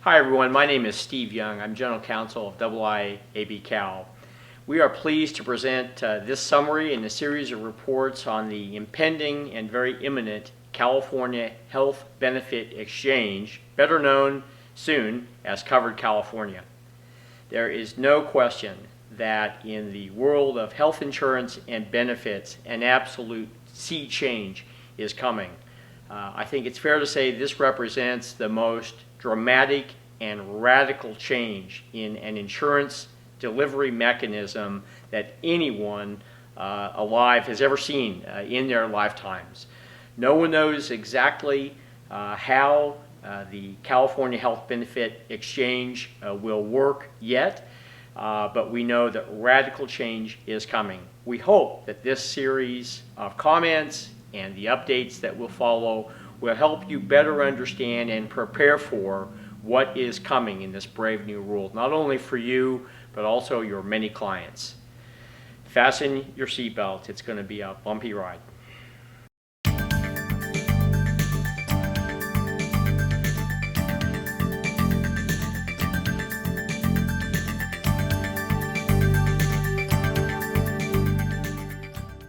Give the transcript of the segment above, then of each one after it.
Hi everyone, my name is Steve Young. I'm General Counsel of IIABCal. We are pleased to present this summary in a series of reports on the impending and very imminent California Health Benefit Exchange, better known soon as Covered California. There is no question that in the world of health insurance and benefits, an absolute sea change is coming. I think it's fair to say this represents the most dramatic and radical change in an insurance delivery mechanism that anyone alive has ever seen in their lifetimes. No one knows exactly how the California Health Benefit Exchange will work yet, but we know that radical change is coming. We hope that this series of comments and the updates that will follow will help you better understand and prepare for what is coming in this brave new world, not only for you, but also your many clients. Fasten your seatbelt. It's going to be a bumpy ride.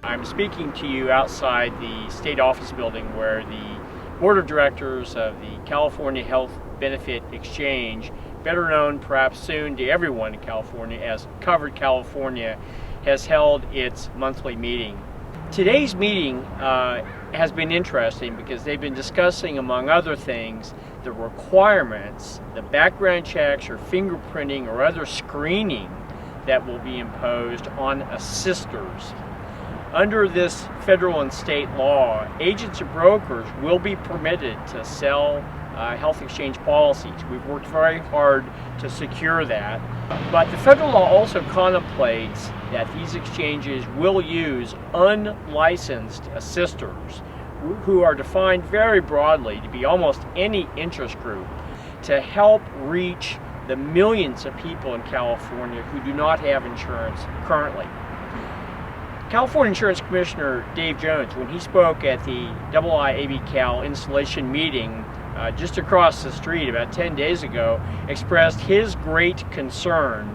I'm speaking to you outside the state office building where the board of directors of the California Health Benefit Exchange, better known perhaps soon to everyone in California as Covered California, has held its monthly meeting. Today's meeting has been interesting because they've been discussing, among other things, the requirements, the background checks or fingerprinting or other screening that will be imposed on assisters. Under this federal and state law, agents and brokers will be permitted to sell health exchange policies. We've worked very hard to secure that. But the federal law also contemplates that these exchanges will use unlicensed assisters, who are defined very broadly to be almost any interest group, to help reach the millions of people in California who do not have insurance currently. California Insurance Commissioner Dave Jones, when he spoke at the IIABCal installation meeting just across the street about 10 days ago, expressed his great concern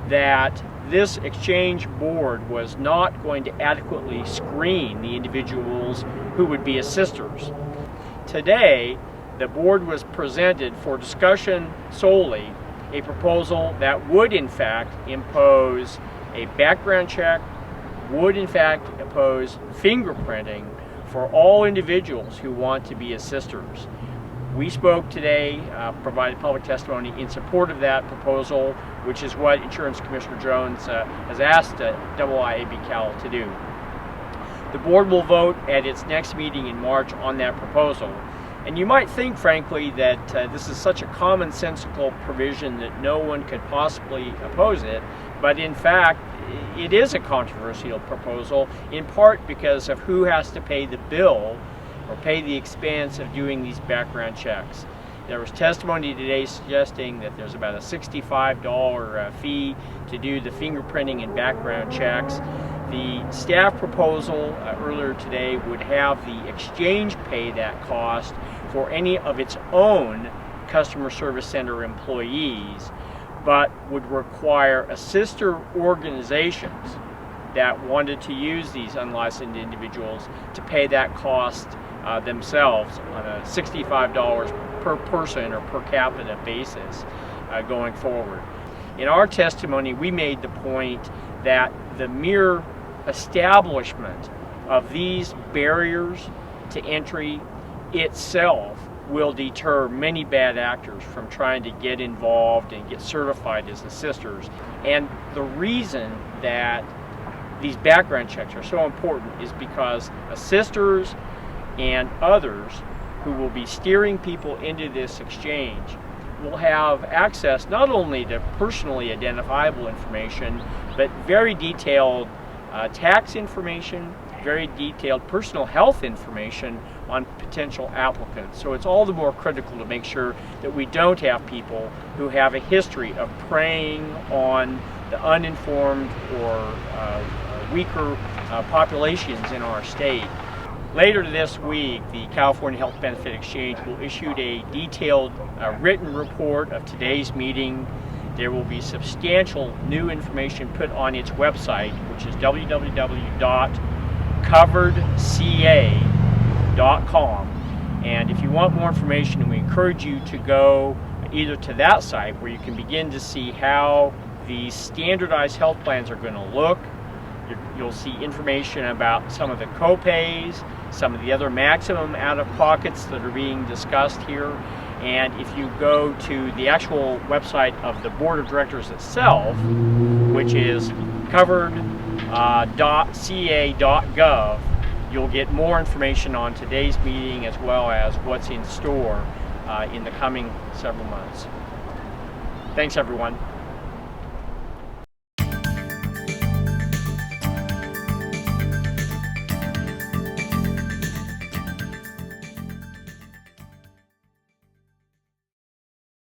that this exchange board was not going to adequately screen the individuals who would be assisters. Today, the board was presented for discussion solely a proposal that would in fact impose a background check, would in fact impose fingerprinting for all individuals who want to be assisters. We spoke today, provided public testimony in support of that proposal, which is what Insurance Commissioner Jones has asked IIABCal to do. The board will vote at its next meeting in March on that proposal. And you might think, frankly, that this is such a commonsensical provision that no one could possibly oppose it, but in fact, it is a controversial proposal, in part because of who has to pay the bill or pay the expense of doing these background checks. There was testimony today suggesting that there's about a $65 fee to do the fingerprinting and background checks. The staff proposal earlier today would have the exchange pay that cost for any of its own customer service center employees, but would require assister organizations that wanted to use these unlicensed individuals to pay that cost themselves on a $65 per person or per capita basis going forward. In our testimony, we made the point that the mere establishment of these barriers to entry itself will deter many bad actors from trying to get involved and get certified as assisters. And the reason that these background checks are so important is because assisters and others who will be steering people into this exchange will have access not only to personally identifiable information, but very detailed tax information, very detailed personal health information on potential applicants. So it's all the more critical to make sure that we don't have people who have a history of preying on the uninformed or weaker populations in our state. Later this week, the California Health Benefit Exchange will issue a detailed written report of today's meeting. There will be substantial new information put on its website, which is www.coveredca.com. And if you want more information, we encourage you to go either to that site where you can begin to see how the standardized health plans are going to look. You'll see information about some of the co-pays, some of the other maximum out-of-pockets that are being discussed here. And if you go to the actual website of the Board of Directors itself, which is covered.ca.gov, you'll get more information on today's meeting as well as what's in store in the coming several months. Thanks, everyone.